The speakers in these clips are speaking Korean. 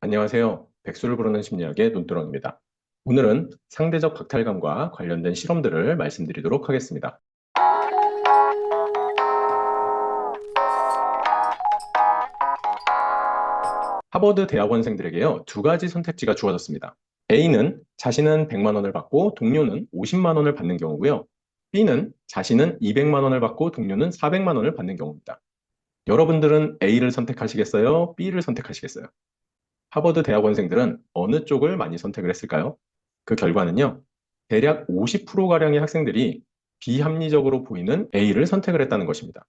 안녕하세요. 백수를 부르는 심리학의 논두렁입니다. 오늘은 상대적 박탈감과 관련된 실험들을 말씀드리도록 하겠습니다. 하버드 대학원생들에게요, 두 가지 선택지가 주어졌습니다. A는 자신은 100만 원을 받고 동료는 50만 원을 받는 경우고요. B는 자신은 200만 원을 받고 동료는 400만 원을 받는 경우입니다. 여러분들은 A를 선택하시겠어요? B를 선택하시겠어요? 하버드 대학원생들은 어느 쪽을 많이 선택을 했을까요? 그 결과는요, 대략 50%가량의 학생들이 비합리적으로 보이는 A를 선택을 했다는 것입니다.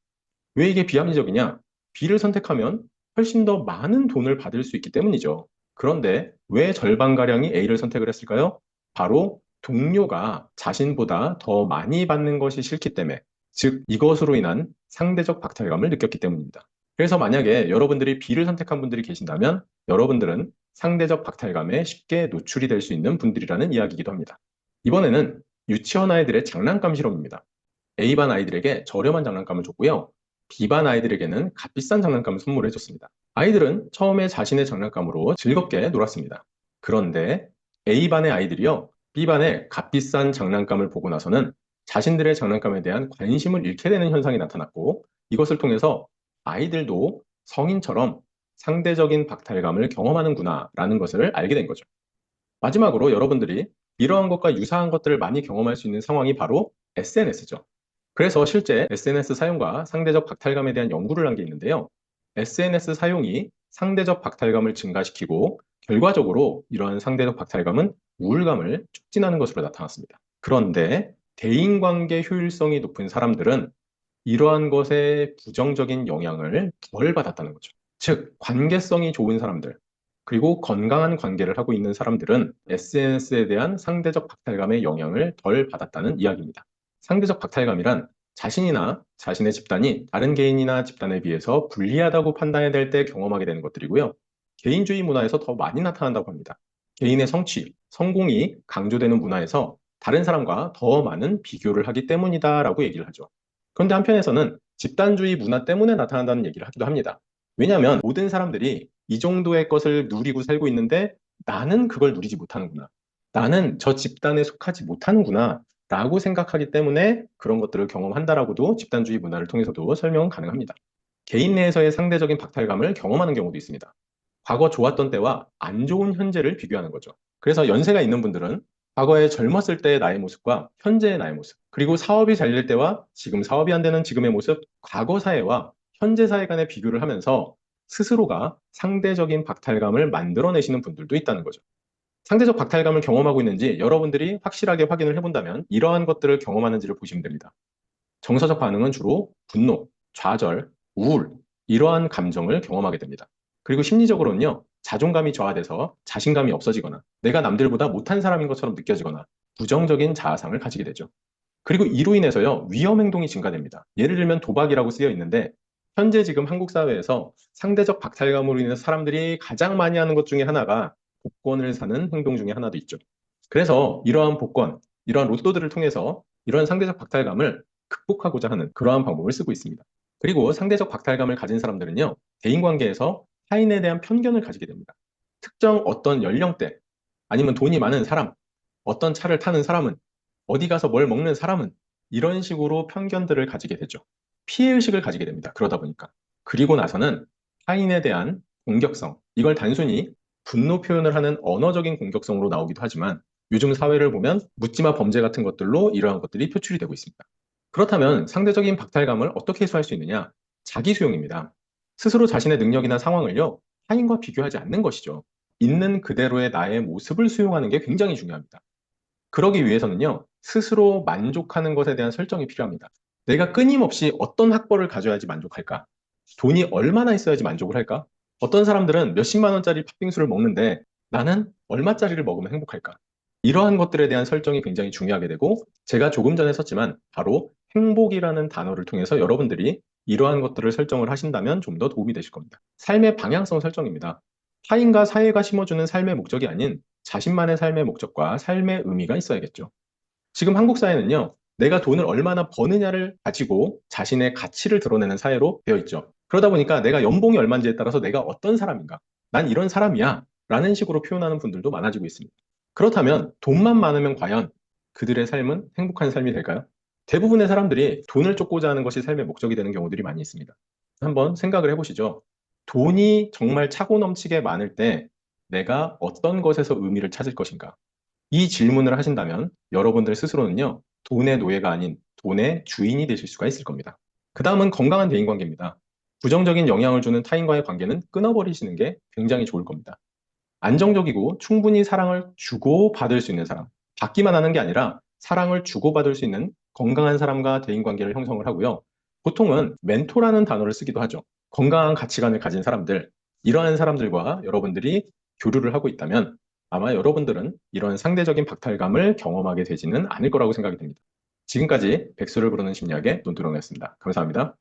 왜 이게 비합리적이냐? B를 선택하면 훨씬 더 많은 돈을 받을 수 있기 때문이죠. 그런데 왜 절반가량이 A를 선택을 했을까요? 바로 동료가 자신보다 더 많이 받는 것이 싫기 때문에, 즉, 이것으로 인한 상대적 박탈감을 느꼈기 때문입니다. 그래서 만약에 여러분들이 B를 선택한 분들이 계신다면 여러분들은 상대적 박탈감에 쉽게 노출이 될 수 있는 분들이라는 이야기이기도 합니다. 이번에는 유치원 아이들의 장난감 실험입니다. A반 아이들에게 저렴한 장난감을 줬고요. B반 아이들에게는 값비싼 장난감을 선물해 줬습니다. 아이들은 처음에 자신의 장난감으로 즐겁게 놀았습니다. 그런데 A반의 아이들이요, B반의 값비싼 장난감을 보고 나서는 자신들의 장난감에 대한 관심을 잃게 되는 현상이 나타났고, 이것을 통해서 아이들도 성인처럼 상대적인 박탈감을 경험하는구나 라는 것을 알게 된 거죠. 마지막으로 여러분들이 이러한 것과 유사한 것들을 많이 경험할 수 있는 상황이 바로 SNS죠. 그래서 실제 SNS 사용과 상대적 박탈감에 대한 연구를 한 게 있는데요. SNS 사용이 상대적 박탈감을 증가시키고 결과적으로 이러한 상대적 박탈감은 우울감을 촉진하는 것으로 나타났습니다. 그런데 대인관계 효율성이 높은 사람들은 이러한 것에 부정적인 영향을 덜 받았다는 거죠. 즉, 관계성이 좋은 사람들, 그리고 건강한 관계를 하고 있는 사람들은 SNS에 대한 상대적 박탈감의 영향을 덜 받았다는 이야기입니다. 상대적 박탈감이란 자신이나 자신의 집단이 다른 개인이나 집단에 비해서 불리하다고 판단해야 될 때 경험하게 되는 것들이고요. 개인주의 문화에서 더 많이 나타난다고 합니다. 개인의 성취, 성공이 강조되는 문화에서 다른 사람과 더 많은 비교를 하기 때문이다라고 얘기를 하죠. 그런데 한편에서는 집단주의 문화 때문에 나타난다는 얘기를 하기도 합니다. 왜냐하면 모든 사람들이 이 정도의 것을 누리고 살고 있는데 나는 그걸 누리지 못하는구나. 나는 저 집단에 속하지 못하는구나. 라고 생각하기 때문에 그런 것들을 경험한다라고도 집단주의 문화를 통해서도 설명은 가능합니다. 개인 내에서의 상대적인 박탈감을 경험하는 경우도 있습니다. 과거 좋았던 때와 안 좋은 현재를 비교하는 거죠. 그래서 연세가 있는 분들은 과거에 젊었을 때의 나의 모습과 현재의 나의 모습, 그리고 사업이 잘 될 때와 지금 사업이 안 되는 지금의 모습, 과거 사회와 현재 사회 간의 비교를 하면서 스스로가 상대적인 박탈감을 만들어내시는 분들도 있다는 거죠. 상대적 박탈감을 경험하고 있는지 여러분들이 확실하게 확인을 해본다면 이러한 것들을 경험하는지를 보시면 됩니다. 정서적 반응은 주로 분노, 좌절, 우울, 이러한 감정을 경험하게 됩니다. 그리고 심리적으로는요, 자존감이 저하돼서 자신감이 없어지거나 내가 남들보다 못한 사람인 것처럼 느껴지거나 부정적인 자아상을 가지게 되죠. 그리고 이로 인해서요, 위험 행동이 증가됩니다. 예를 들면 도박이라고 쓰여 있는데 현재 지금 한국 사회에서 상대적 박탈감으로 인해서 사람들이 가장 많이 하는 것 중에 하나가 복권을 사는 행동 중에 하나도 있죠. 그래서 이러한 복권, 이러한 로또들을 통해서 이러한 상대적 박탈감을 극복하고자 하는 그러한 방법을 쓰고 있습니다. 그리고 상대적 박탈감을 가진 사람들은요, 대인관계에서 타인에 대한 편견을 가지게 됩니다. 특정 어떤 연령대, 아니면 돈이 많은 사람, 어떤 차를 타는 사람은, 어디 가서 뭘 먹는 사람은, 이런 식으로 편견들을 가지게 되죠. 피해의식을 가지게 됩니다. 그러다 보니까. 그리고 나서는 타인에 대한 공격성, 이걸 단순히 분노 표현을 하는 언어적인 공격성으로 나오기도 하지만 요즘 사회를 보면 묻지마 범죄 같은 것들로 이러한 것들이 표출이 되고 있습니다. 그렇다면 상대적인 박탈감을 어떻게 해소할 수 있느냐? 자기 수용입니다. 스스로 자신의 능력이나 상황을요, 타인과 비교하지 않는 것이죠. 있는 그대로의 나의 모습을 수용하는 게 굉장히 중요합니다. 그러기 위해서는요, 스스로 만족하는 것에 대한 설정이 필요합니다. 내가 끊임없이 어떤 학벌을 가져야지 만족할까? 돈이 얼마나 있어야지 만족을 할까? 어떤 사람들은 몇십만 원짜리 팥빙수를 먹는데 나는 얼마짜리를 먹으면 행복할까? 이러한 것들에 대한 설정이 굉장히 중요하게 되고, 제가 조금 전에 썼지만 바로 행복이라는 단어를 통해서 여러분들이 이러한 것들을 설정을 하신다면 좀 더 도움이 되실 겁니다. 삶의 방향성 설정입니다. 타인과 사회가 심어주는 삶의 목적이 아닌 자신만의 삶의 목적과 삶의 의미가 있어야겠죠. 지금 한국 사회는요, 내가 돈을 얼마나 버느냐를 가지고 자신의 가치를 드러내는 사회로 되어 있죠. 그러다 보니까 내가 연봉이 얼마인지에 따라서 내가 어떤 사람인가, 난 이런 사람이야 라는 식으로 표현하는 분들도 많아지고 있습니다. 그렇다면 돈만 많으면 과연 그들의 삶은 행복한 삶이 될까요? 대부분의 사람들이 돈을 쫓고자 하는 것이 삶의 목적이 되는 경우들이 많이 있습니다. 한번 생각을 해보시죠. 돈이 정말 차고 넘치게 많을 때 내가 어떤 것에서 의미를 찾을 것인가? 이 질문을 하신다면 여러분들 스스로는요, 돈의 노예가 아닌 돈의 주인이 되실 수가 있을 겁니다. 그 다음은 건강한 대인관계입니다. 부정적인 영향을 주는 타인과의 관계는 끊어버리시는 게 굉장히 좋을 겁니다. 안정적이고 충분히 사랑을 주고받을 수 있는 사람, 받기만 하는 게 아니라 사랑을 주고받을 수 있는 건강한 사람과 대인관계를 형성을 하고요. 보통은 멘토라는 단어를 쓰기도 하죠. 건강한 가치관을 가진 사람들, 이러한 사람들과 여러분들이 교류를 하고 있다면 아마 여러분들은 이런 상대적인 박탈감을 경험하게 되지는 않을 거라고 생각이 듭니다. 지금까지 백수를 부르는 심리학의 논두렁이었습니다. 감사합니다.